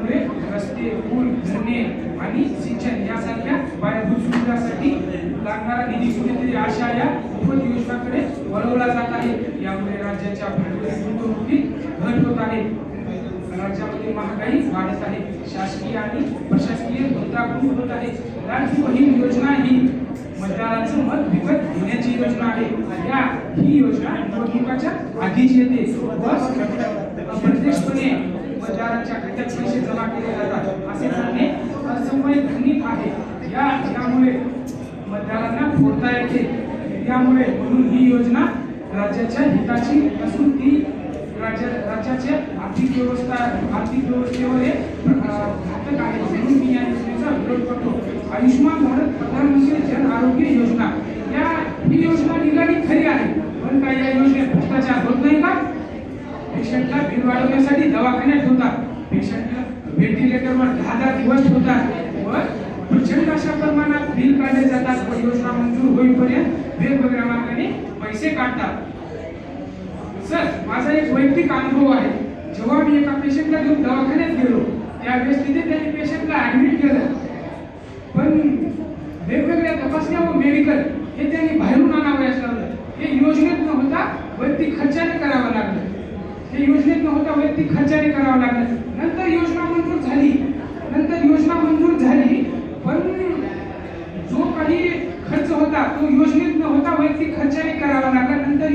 त्यामुळे रस्ते, पूल, धरणे आणि सिंचन यासारख्या पायाभूत सुविधांसाठी लागणारा निधी कुठेतरी अशा या मोफत योजनांकडे वळवला जात आहे. यामुळे राज्याच्या भांडवली गुंतवणुकीत घट होत आहे. राज्यामध्ये महागाई वाढत आहे. शासकीय आणि प्रशासकीय गुंतागुंत होत आहे. लाडकी बहीण योजना ही मतदारांचं मत विकत घेण्याची योजना आहे. ही योजना निवडणुकाच्या आधीच येते व अप्रत्यक्षपणे मतदारांच्या खात्यात पैसे जमा केले जातात असे म्हणणे असंवैधानिक आहे. यामुळे मतदारांना फोडता येते. त्यामुळे म्हणून ही योजना राज्याच्या हिताची नसून ती राज्याच्या आर्थिक व्यवस्थेवर घातक आहे. म्हणून मी या योजनेचा विरोध करतो. आयुष्यमान भारत प्रधानमंत्री जन आरोग्य योजना ही योजना निघाली खरी आहे, पण काय या योजनेत भ्रष्टाचार होत नाही का? पेशंटला बिल वाढवण्यासाठी दवाखान्यात होतात, पेशंटला व्हेंटिलेटरवर 10 दिवस ठेवतात व प्रचंड अशा प्रमाणात बिल काढले जातात व योजना मंजूर होईपर्यंत वेगवेगळ्या मार्गाने पैसे काढतात. सर, माझा एक वैयक्तिक अनुभव आहे. जेव्हा मी एका पेशंटला घेऊन दवाखान्यात गेलो त्यावेळेस तिथे त्यांनी पेशंटला ऍडमिट केलं, पण वेगवेगळ्या तपासण्या व मेडिकल हे त्यांनी बाहेरून आणावयास लावलं. हे योजनेत न होता वैयक्तिक खर्चाने करावं लागलं. नंतर योजना मंजूर झाली, पण जो काही खर्च होता तो योजनेत न होता वैयक्तिक खर्चाने करावा लागला. नंतर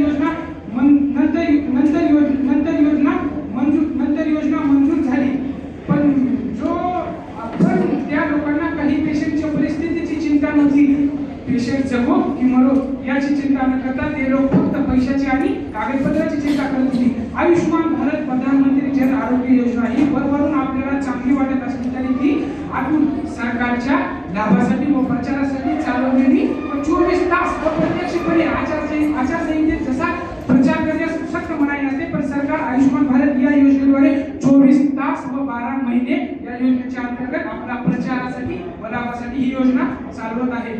योजना मंजूर झाली, पण त्या लोकांना काही पेशंटच्या परिस्थितीची चिंता नव्हती. पेशंट जगो की मरो याची चिंता न करता ते लोक फक्त पैशाची आणि कागदपत्राची चिंता करत होती. आयुष्यमान भारत प्रधानमंत्री जन आरोग्य योजना ही वरवरून आपल्याला चांगली वाटत असली तरी ती आतून सरकारच्या लाभासाठी व प्रचारासाठी चालवलेली 24 तास अप्रत्यक्षपणे आचारसंहितेत जसा प्रचार करण्यास सक्त मनाई असते, पण सरकार आयुष्यमान भारत या योजनेद्वारे 24 तास व 12 महिने या योजनेच्या अंतर्गत आपला प्रचारासाठी व लाभासाठी ही योजना चालवत आहे.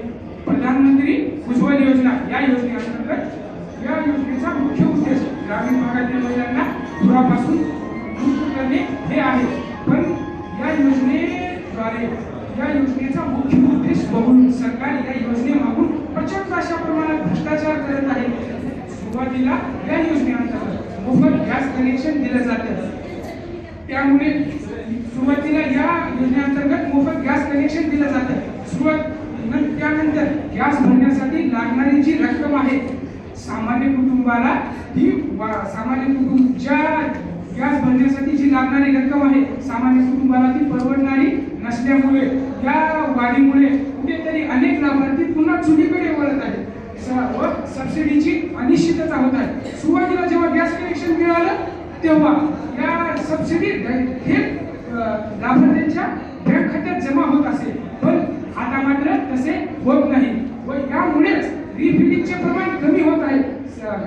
प्रधानमंत्री उज्ज्वल योजना या योजनेअंतर्गत या योजनेचा मुख्य उद्देश ग्रामीण भागातील महिलांना धुरापासून मुक्त करणे हे आहे. पण या योजनेचा मुख्य उद्देश बघून सरकार या योजनेमागून प्रचंड अशा प्रमाणात भ्रष्टाचार करत आहे. सुरुवातीला या योजनेअंतर्गत मोफत गॅस कनेक्शन दिलं जातं. त्यामुळे सुरुवातीला या योजनेअंतर्गत मोफत गॅस कनेक्शन दिलं जातं. त्यानंतर गॅस भरण्यासाठी लागणारी जी रक्कम आहे सामान्य कुटुंबाला गॅस भरण्यासाठी जी लागणारी रक्कम आहे सामान्य कुटुंबाला ती परवडणारी नसल्यामुळे या वाढीमुळे कुठेतरी अनेक लाभार्थी पुन्हा चुलीकडे वळत आहेत व सबसिडीची अनिश्चितता होत आहे. सुरुवातीला जेव्हा गॅस कनेक्शन मिळालं तेव्हा या सबसिडी थेट लाभार्थ्यांच्या बँक खात्यात जमा होत असे, पण आता मात्र तसे होत नाही व यामुळेच रिफिलिंगचे प्रमाण कमी होत आहे.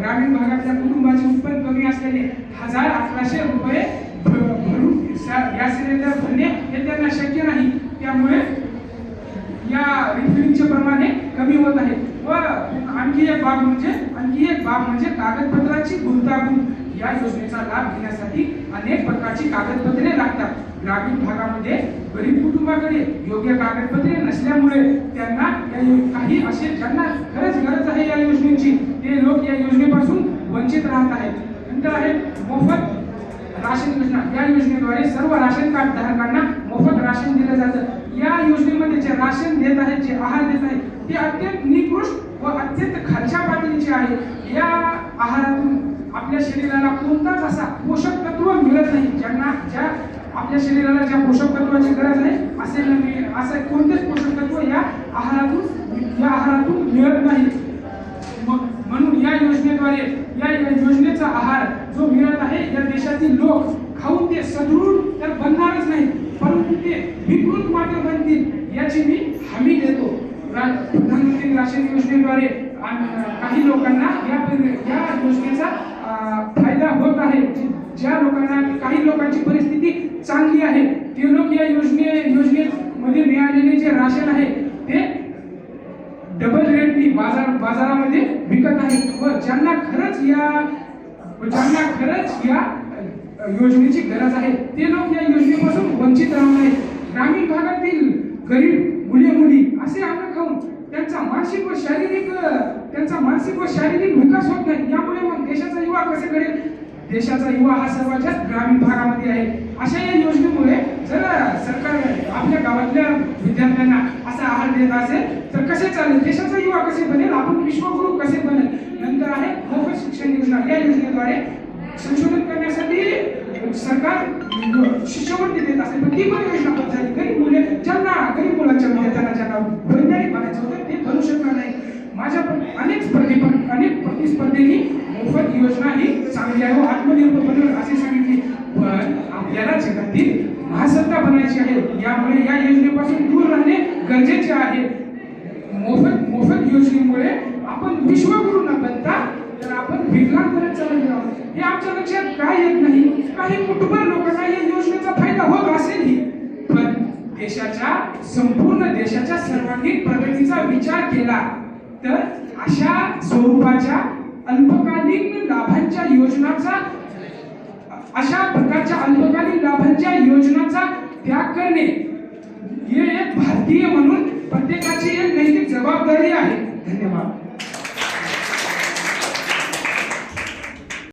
ग्रामीण भागातल्या कुटुंबाचे उत्पन्न कमी असल्याने 1100 रुपये भरून गॅस सिलेंडर भरणे हे त्यांना शक्य नाही. त्यामुळे या रिफिलिंगचे प्रमाण कमी होत आहे. व आणखी एक बाब म्हणजे कागदपत्राची गुंतागुंत. या योजनेचा लाभ घेण्यासाठी अनेक प्रकारची कागदपत्रे लागतात. ग्रामीण भागामध्ये गरीब कुटुंबाकडे योग्य कागदपत्रे नसल्यामुळे त्यांना काही असे ज्यांना खरंच गरज आहे या योजनेची ते लोक या योजनेपासून वंचित राहत आहेत. नंतर आहे मोफत राशन योजना. या योजनेद्वारे सर्व राशन कार्ड धारकांना मोफत राशन दिलं जातं. या योजनेमध्ये जे राशन देत आहेत, जे आहार देत आहेत ते अत्यंत निकृष्ट व अत्यंत खालच्या पातळीचे आहे. या आहारातून आपल्या शरीराला कोणताच असा पोषक तत्व मिळत नाही. ज्या आपल्या शरीराला ज्या पोषक तत्वाची गरज आहे असे कोणतेच पोषक तत्व या आहारातून मिळत नाही. म्हणून या योजनेचा आहार जो मिळत आहे या देशातील लोक खाऊन ते सदृढ तर बनणारच नाही, परंतु ते विकृत मात्र बनतील याची मी हमी देतो. प्रधानमंत्री राशन योजनेद्वारे काही लोकांना या योजनेचा फायदा होत आहे. काही लोकांची परिस्थिती चांगली आहे ते लोक या योजनेमध्ये मिळालेले जे राशन आहे ते डबल रेटनी बाजारामध्ये विकत आहेत व ज्यांना खरंच या योजनेची गरज आहे ते लोक या योजनेपासून वंचित राहू नये. ग्रामीण भागातील गरीब मुले मुली असे अन्न खाऊन त्यांचा मानसिक व शारीरिक विकास होत नाही. यामुळे मग देशाचा युवा कसे घडेल? देशाचा युवा हा सर्वात जास्त ग्रामीण भागामध्ये आहे. अशा या योजनेमुळे जर सरकार आपल्या गावातल्या विद्यार्थ्यांना असा आहार देत असेल तर कसे चालेल? देशाचा युवा कसे बनेल? आपण विश्वगुरू कसे बनेल? नंतर आहे मोफत शिक्षण योजना. या योजनेद्वारे संशोधन करण्यासाठी सरकार शिष्यवृत्ती देत असेल, पण ती पण योजना बंद झाली. गरीब मुलांच्या विद्यार्थ्यांना ज्यांना वैज्ञानिक बनायचं होतं ते बनू शकणार नाही. माझ्या अनेक प्रतिस्पर्धींनी मोफत योजना ही चांगली आहे व आत्मनिर्भर बनेल असे सांगितले. पण आपल्याला जगातील महासत्ता बनायची आहे. यामुळे या योजनेपासून दूर राहणे गरजेचे आहे. मोफत योजनेमुळे आपण विश्वगुरू न बनता तर आपण विकलांग बनत चाललो आहोत. हे आमच्या लक्षात काय येत नाही. काही कुटुंब लोकांना या योजनेचा फायदा होत असेलही, पण संपूर्ण देशाच्या सर्वांगीण प्रगतीचा विचार केला तर अशा स्वरूपाच्या अल्पकालीन लाभांच्या योजनाचा त्याग करणे हे एक भारतीय म्हणून प्रत्येकाची एक नैतिक जबाबदारी आहे. धन्यवाद.